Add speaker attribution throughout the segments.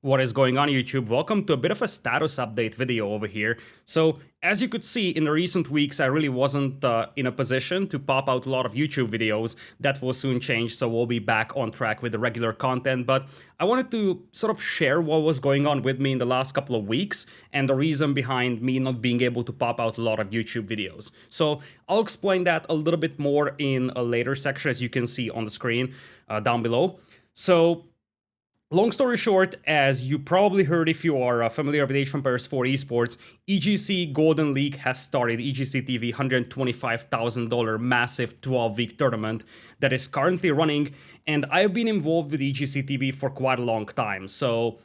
Speaker 1: What is going on, YouTube? Welcome to a bit of a status update video over here. So, as you could see, in the recent weeks, I really wasn't in a position to pop out a lot of YouTube videos. That will soon change, so we'll be back on track with the regular content. But I wanted to sort of share what was going on with me in the last couple of weeks and the reason behind me not being able to pop out a lot of YouTube videos. So, I'll explain that a little bit more in a later section, as you can see on the screen down below. So, long story short, as you probably heard if you are familiar with Age of Empires 4 esports, EGC Golden League has started. EGC TV $125,000 massive 12-week tournament that is currently running, and I've been involved with EGC TV for quite a long time. So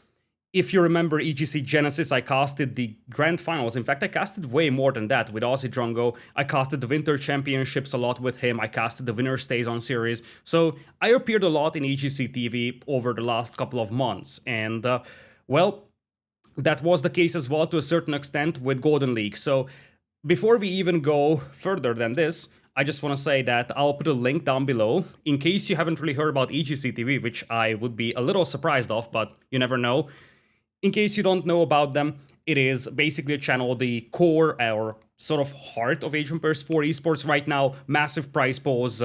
Speaker 1: if you remember EGC Genesis, I casted the Grand Finals. In fact, I casted way more than that with Aussie Drongo. I casted the Winter Championships a lot with him. I casted the Winner Stays On series. So I appeared a lot in EGC TV over the last couple of months. And, well, that was the case as well to a certain extent with Golden League. So before we even go further than this, I just want to say that I'll put a link down below in case you haven't really heard about EGC TV, which I would be a little surprised of, but you never know. In case you don't know about them, it is basically a channel, the core or sort of heart of Age of Empires 4 esports right now. Massive prize pools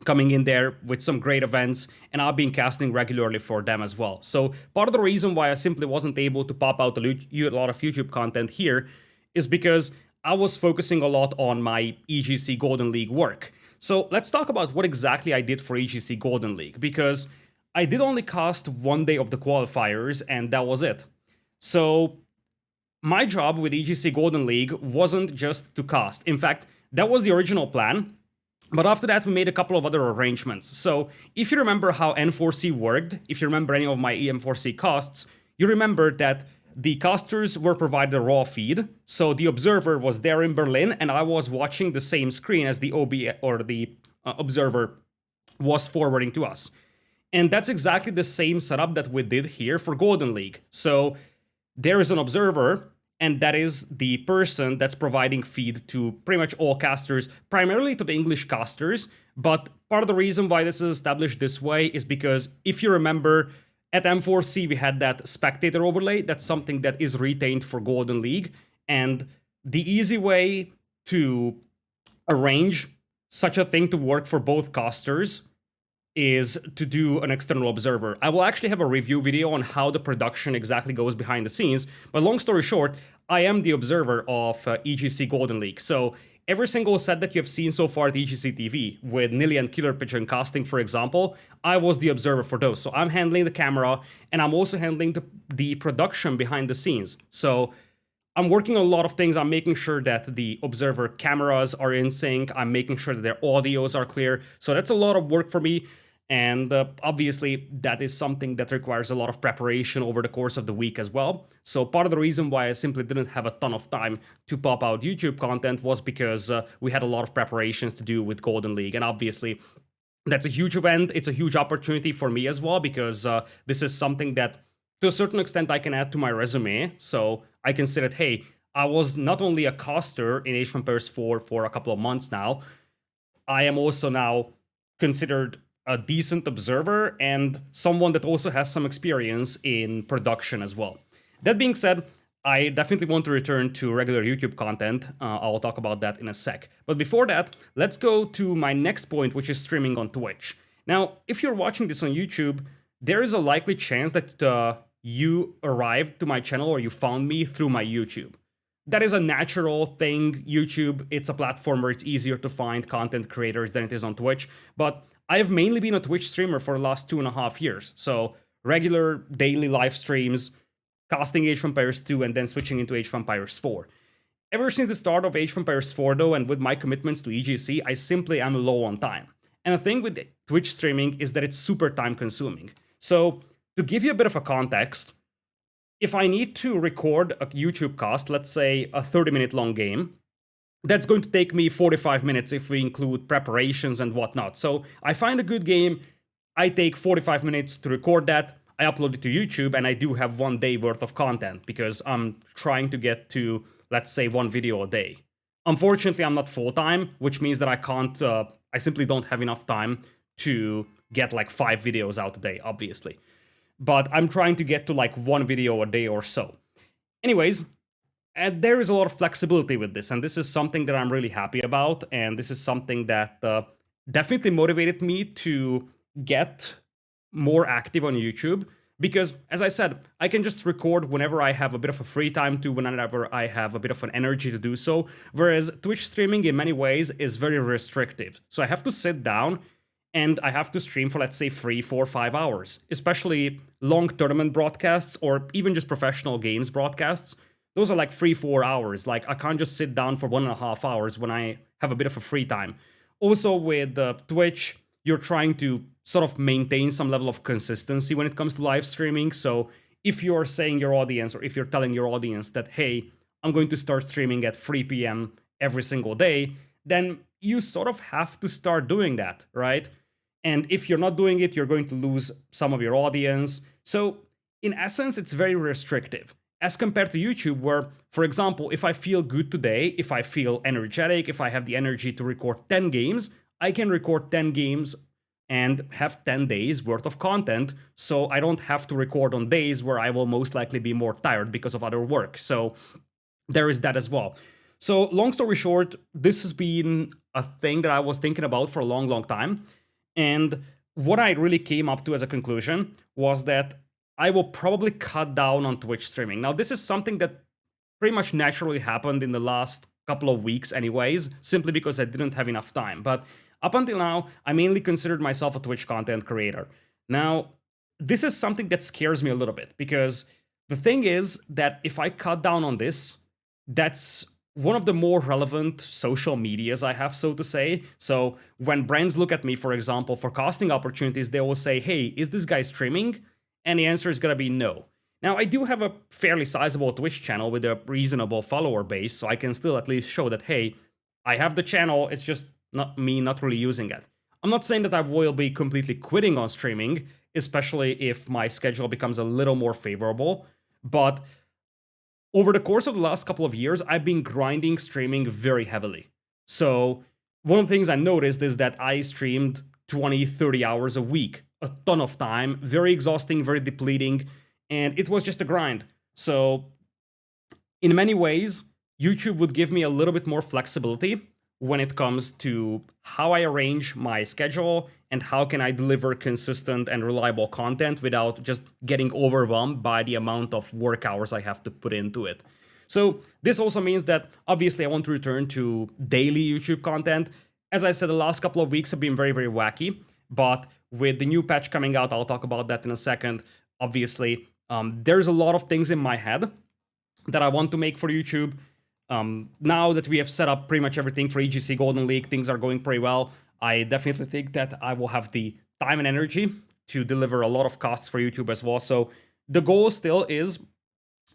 Speaker 1: coming in there with some great events, and I've been casting regularly for them as well. So part of the reason why I simply wasn't able to pop out a lot of YouTube content here is because I was focusing a lot on my EGC Golden League work. So let's talk about what exactly I did for EGC Golden League, because I did only cast one day of the qualifiers, and that was it. So my job with EGC Golden League wasn't just to cast. In fact, that was the original plan. But after that, we made a couple of other arrangements. So if you remember how N4C worked, if you remember any of my EM4C casts, you remember that the casters were provided a raw feed. So the observer was there in Berlin, and I was watching the same screen as the OB or the observer was forwarding to us. And that's exactly the same setup that we did here for Golden League. So there is an observer, and that is the person that's providing feed to pretty much all casters, primarily to the English casters. But part of the reason why this is established this way is because if you remember, at M4C we had that spectator overlay. That's something that is retained for Golden League. And the easy way to arrange such a thing to work for both casters is to do an external observer. I will actually have a review video on how the production exactly goes behind the scenes, but long story short, I am the observer of EGC Golden League. So every single set that you have seen so far at EGC TV, with Nilly and Killer Pigeon casting, for example, I was the observer for those. So I'm handling the camera, and I'm also handling the production behind the scenes. So I'm working on a lot of things. I'm making sure that the observer cameras are in sync. I'm making sure that their audios are clear. So that's a lot of work for me. And obviously, that is something that requires a lot of preparation over the course of the week as well. So part of the reason why I simply didn't have a ton of time to pop out YouTube content was because we had a lot of preparations to do with Golden League. And obviously, that's a huge event. It's a huge opportunity for me as well, because this is something that, to a certain extent, I can add to my resume. So I can say that, hey, I was not only a caster in Age of Empires 4 for a couple of months now, I am also now considered a decent observer and someone that also has some experience in production as well. That being said, I definitely want to return to regular YouTube content. I'll talk about that in a sec. But before that, let's go to my next point, which is streaming on Twitch. Now, if you're watching this on YouTube, there is a likely chance that you arrived to my channel or you found me through my YouTube. That is a natural thing. YouTube, it's a platform where it's easier to find content creators than it is on Twitch. But I've mainly been a Twitch streamer for the last 2.5 years. So regular daily live streams, casting Age of Empires 2, and then switching into Age of Empires 4. Ever since the start of Age of Empires 4 though, and with my commitments to EGC, I simply am low on time. And the thing with Twitch streaming is that it's super time consuming. So to give you a bit of a context, if I need to record a YouTube cast, let's say a 30-minute long game, that's going to take me 45 minutes if we include preparations and whatnot. So I find a good game, I take 45 minutes to record that, I upload it to YouTube, and I do have 1 day worth of content because I'm trying to get to, let's say, 1 video a day. Unfortunately, I'm not full-time, which means that I simply don't have enough time to get like 5 videos out a day, obviously. but I'm trying to get to like one video a day or so. Anyways, and there is a lot of flexibility with this, and this is something that I'm really happy about, and this is something that definitely motivated me to get more active on YouTube. Because, as I said, I can just record whenever I have a bit of a free time to, whenever I have a bit of an energy to do so. Whereas Twitch streaming, in many ways, is very restrictive. So I have to sit down and I have to stream for, let's say, 3, 4, 5 hours, especially long tournament broadcasts or even just professional games broadcasts. Those are like 3, 4 hours. Like, I can't just sit down for 1.5 hours when I have a bit of a free time. Also, with Twitch, you're trying to sort of maintain some level of consistency when it comes to live streaming. So if you're saying your audience, or if you're telling your audience that, hey, I'm going to start streaming at 3 p.m. every single day, then you sort of have to start doing that, right? And if you're not doing it, you're going to lose some of your audience. So in essence, it's very restrictive. As compared to YouTube, where, for example, if I feel good today, if I feel energetic, if I have the energy to record 10 games, I can record 10 games and have 10 days worth of content, so I don't have to record on days where I will most likely be more tired because of other work. So there is that as well. So long story short, this has been a thing that I was thinking about for a long, long time. And what I really came up to as a conclusion was that I will probably cut down on Twitch streaming. Now, this is something that pretty much naturally happened in the last couple of weeks anyways, simply because I didn't have enough time. But up until now, I mainly considered myself a Twitch content creator. Now, this is something that scares me a little bit, because the thing is that if I cut down on this, that's one of the more relevant social medias I have, so to say. So when brands look at me, for example, for casting opportunities, they will say, hey, is this guy streaming? And the answer is gonna be no. Now, I do have a fairly sizable Twitch channel with a reasonable follower base, so I can still at least show that, hey, I have the channel, it's just not really using it. I'm not saying that I will be completely quitting on streaming, especially if my schedule becomes a little more favorable, but over the course of the last couple of years, I've been grinding streaming very heavily. So one of the things I noticed is that I streamed 20, 30 hours a week, a ton of time, very exhausting, very depleting, and it was just a grind. So in many ways, YouTube would give me a little bit more flexibility when it comes to how I arrange my schedule and how can I deliver consistent and reliable content without just getting overwhelmed by the amount of work hours I have to put into it. So this also means that obviously I want to return to daily YouTube content. As I said, the last couple of weeks have been very, very wacky, but with the new patch coming out, I'll talk about that in a second. Obviously, there's a lot of things in my head that I want to make for YouTube. Now that we have set up pretty much everything for EGC Golden League, things are going pretty well. I definitely think that I will have the time and energy to deliver a lot of costs for YouTube as well. So the goal still is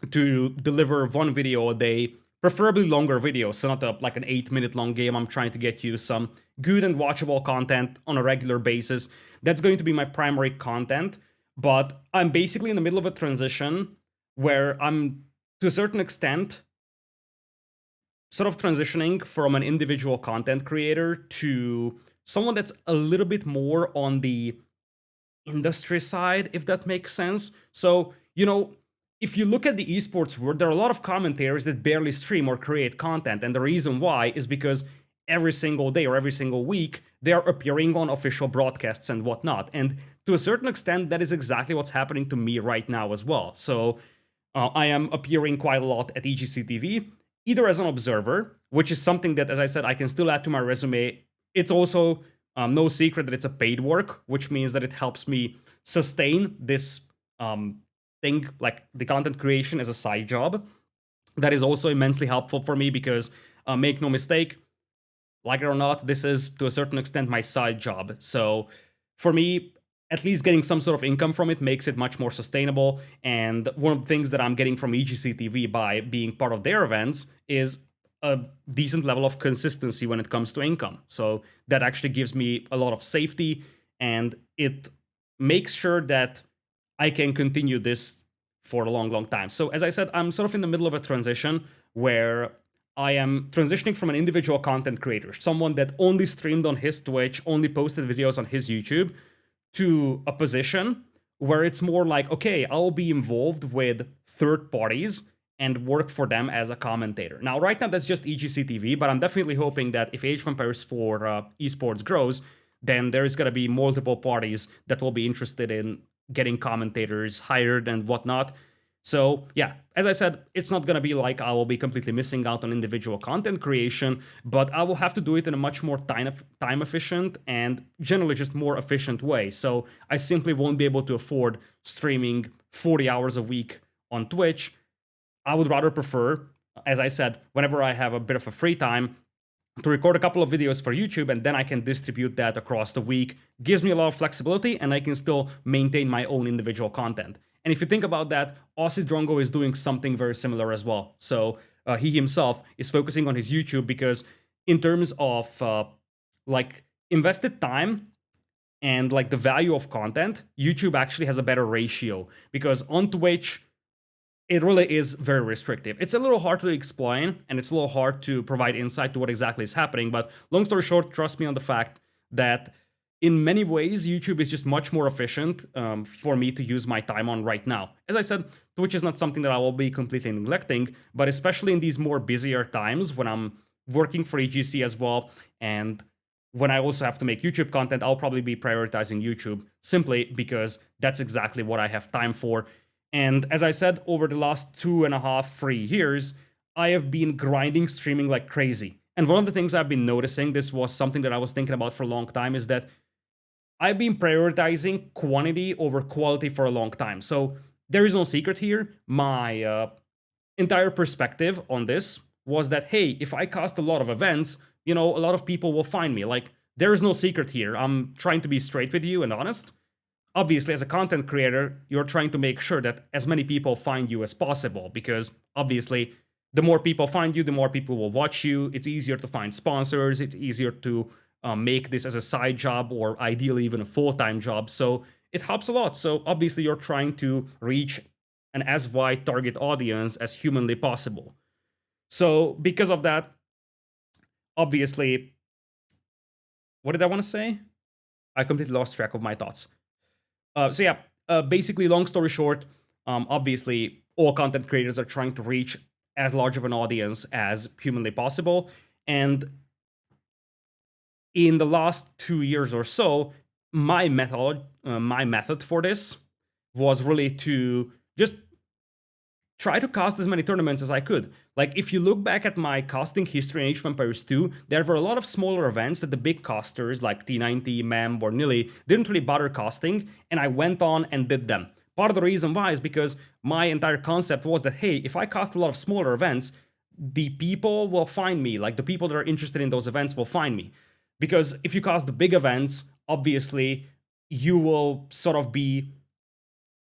Speaker 1: to deliver one video a day, preferably longer videos, so not like an 8-minute long game. I'm trying to get you some good and watchable content on a regular basis. That's going to be my primary content, but I'm basically in the middle of a transition where I'm, to a certain extent, sort of transitioning from an individual content creator to someone that's a little bit more on the industry side, if that makes sense. So, you know, if you look at the esports world, there are a lot of commentators that barely stream or create content, and the reason why is because every single day or every single week, they are appearing on official broadcasts and whatnot. And to a certain extent, that is exactly what's happening to me right now as well. So I am appearing quite a lot at EGC TV, either as an observer, which is something that, as I said, I can still add to my resume. It's also no secret that it's a paid work, which means that it helps me sustain this thing, like the content creation as a side job. That is also immensely helpful for me because, make no mistake, like it or not, this is to a certain extent my side job. So for me, at least getting some sort of income from it makes it much more sustainable. And one of the things that I'm getting from EGC TV by being part of their events is a decent level of consistency when it comes to income. So that actually gives me a lot of safety, and it makes sure that I can continue this for a long, long time. So as I said, I'm sort of in the middle of a transition where I am transitioning from an individual content creator, someone that only streamed on his Twitch, only posted videos on his YouTube, to a position where it's more like, okay, I'll be involved with third parties and work for them as a commentator. Now, right now, that's just EGC TV, but I'm definitely hoping that if Age of Empires 4 esports grows, then there's going to be multiple parties that will be interested in getting commentators hired and whatnot. So, yeah, as I said, it's not going to be like I will be completely missing out on individual content creation, but I will have to do it in a much more time efficient and generally just more efficient way. So, I simply won't be able to afford streaming 40 hours a week on Twitch. I would rather prefer, as I said, whenever I have a bit of a free time, to record a couple of videos for YouTube, and then I can distribute that across the week. Gives me a lot of flexibility, and I can still maintain my own individual content. And if you think about that, Aussie Drongo is doing something very similar as well. So he himself is focusing on his YouTube because in terms of like invested time and like the value of content, YouTube actually has a better ratio, because on Twitch, it really is very restrictive. It's a little hard to explain, and it's a little hard to provide insight to what exactly is happening, but long story short, trust me on the fact that in many ways, YouTube is just much more efficient for me to use my time on right now. As I said, Twitch is not something that I will be completely neglecting, but especially in these more busier times when I'm working for EGC as well, and when I also have to make YouTube content, I'll probably be prioritizing YouTube simply because that's exactly what I have time for. And as I said, over the last 2.5, 3 years, I have been grinding streaming like crazy. And one of the things I've been noticing, this was something that I was thinking about for a long time, is that I've been prioritizing quantity over quality for a long time. So there is no secret here. My entire perspective on this was that, hey, if I cast a lot of events, a lot of people will find me. Like, there is no secret here. I'm trying to be straight with you and honest. Obviously, as a content creator, you're trying to make sure that as many people find you as possible, because obviously, the more people find you, the more people will watch you. It's easier to find sponsors. It's easier to make this as a side job, or ideally even a full-time job. So it helps a lot. So obviously, you're trying to reach an as wide target audience as humanly possible. So because of that, obviously, what did I want to say? I completely lost track of my thoughts. So yeah, basically, long story short, obviously, all content creators are trying to reach as large of an audience as humanly possible. And in the last 2 years or so, my method for this was really to just try to cast as many tournaments as I could. Like, if you look back at my casting history in Age of Empires 2, there were a lot of smaller events that the big casters like T90, MEM, or Nilly didn't really bother casting, and I went on and did them. Part of the reason why is because my entire concept was that, hey, if I cast a lot of smaller events, the people will find me. Like, the people that are interested in those events will find me. Because if you cast the big events, obviously, you will sort of be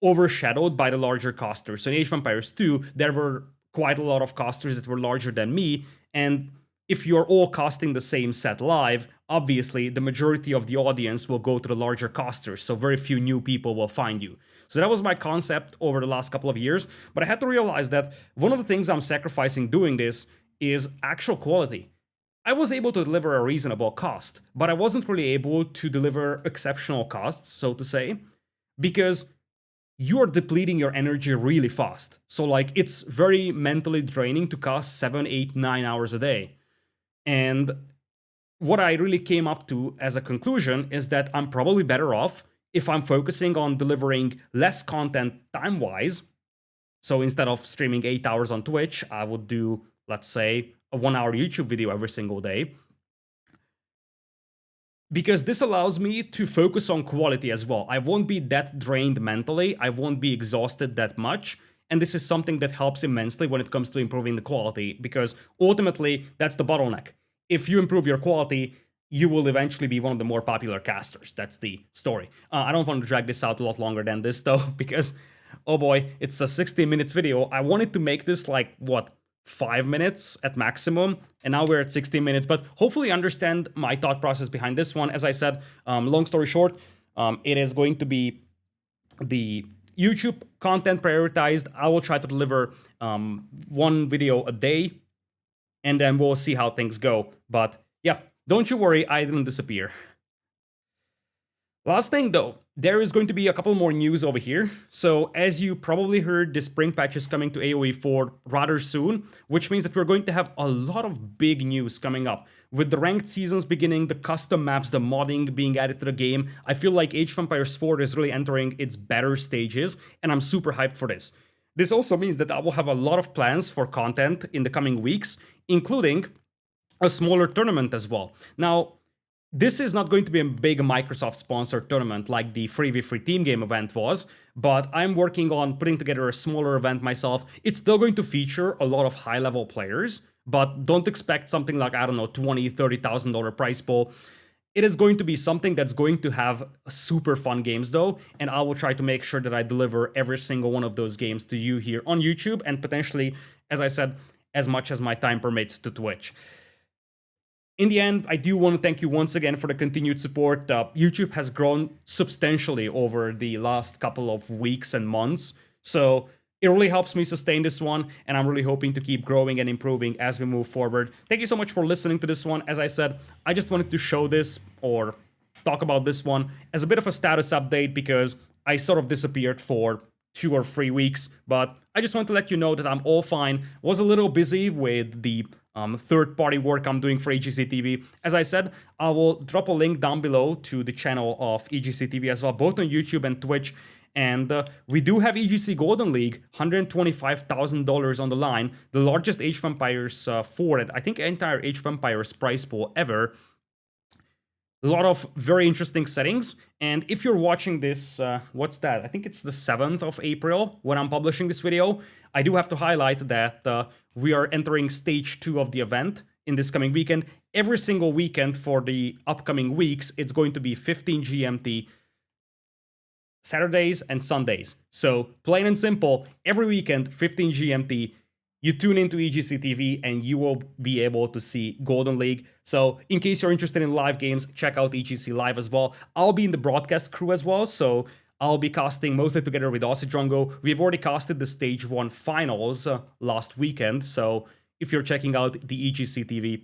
Speaker 1: overshadowed by the larger casters. So in Age of Empires 2, there were quite a lot of casters that were larger than me, and if you're all casting the same set live, obviously the majority of the audience will go to the larger casters, so very few new people will find you. So that was my concept over the last couple of years, but I had to realize that one of the things I'm sacrificing doing this is actual quality. I was able to deliver a reasonable cost, but I wasn't really able to deliver exceptional costs, so to say, because you're depleting your energy really fast. So like, it's very mentally draining to cast 7, 8, 9 hours a day. And what I really came up to as a conclusion is that I'm probably better off if I'm focusing on delivering less content time-wise. So instead of streaming 8 hours on Twitch, I would do, let's say, a 1-hour YouTube video every single day. Because this allows me to focus on quality as well. I won't be that drained mentally, I won't be exhausted that much, and this is something that helps immensely when it comes to improving the quality, because ultimately, that's the bottleneck. If you improve your quality, you will eventually be one of the more popular casters. That's the story. I don't want to drag this out a lot longer than this, though, because, oh boy, it's a 60 minutes video. I wanted to make this like, 5 minutes at maximum, and now we're at 16 minutes, but hopefully you understand my thought process behind this one. As I said, long story short, it is going to be the YouTube content prioritized. I will try to deliver one video a day, and then we'll see how things go. But yeah, don't you worry, I didn't disappear. Last thing though, there is going to be a couple more news over here. So as you probably heard, the spring patch is coming to AoE 4 rather soon, which means that we're going to have a lot of big news coming up. With the ranked seasons beginning, the custom maps, the modding being added to the game, I feel like Age of Empires 4 is really entering its better stages, and I'm super hyped for this. This also means that I will have a lot of plans for content in the coming weeks, including a smaller tournament as well. Now, this is not going to be a big Microsoft sponsored tournament like the 3v3 team game event was, but I'm working on putting together a smaller event myself. It's still going to feature a lot of high level players, but don't expect something like, I don't know, $20,000, $30,000 prize pool. It is going to be something that's going to have super fun games though, and I will try to make sure that I deliver every single one of those games to you here on YouTube and potentially, as I said, as much as my time permits to Twitch. In the end, I do want to thank you once again for the continued support. YouTube has grown substantially over the last couple of weeks and months, so it really helps me sustain this one, and I'm really hoping to keep growing and improving as we move forward. Thank you so much for listening to this one. As I said, I just wanted to show this or talk about this one as a bit of a status update because I sort of disappeared for 2 or 3 weeks, but I just want to let you know that I'm all fine. Was a little busy with the third-party work I'm doing for EGC TV. As I said, I will drop a link down below to the channel of EGC TV as well, both on YouTube and Twitch. And we do have EGC Golden League, $125,000 on the line, the largest Age of Empires 4, and I think entire Age of Empires prize pool ever. A lot of very interesting settings, and if you're watching this, what's that? I think it's the 7th of April when I'm publishing this video. I do have to highlight that we are entering stage 2 of the event in this coming weekend. Every single weekend for the upcoming weeks, it's going to be 15 GMT, Saturdays and Sundays. So plain and simple, every weekend, 15 GMT, you tune into EGC TV and you will be able to see Golden League. So in case you're interested in live games, check out EGC Live as well. I'll be in the broadcast crew as well, so I'll be casting mostly together with Aussie Drongo. We've already casted the Stage 1 finals last weekend, so if you're checking out the EGC TV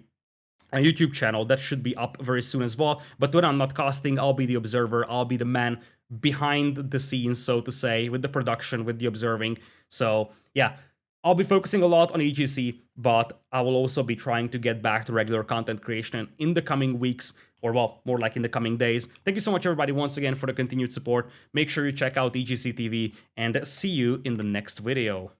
Speaker 1: YouTube channel, that should be up very soon as well. But when I'm not casting, I'll be the observer, I'll be the man behind the scenes, so to say, with the production, with the observing. So yeah, I'll be focusing a lot on EGC, but I will also be trying to get back to regular content creation in the coming weeks, or well, more like in the coming days. Thank you so much, everybody, once again for the continued support. Make sure you check out EGC TV, and see you in the next video.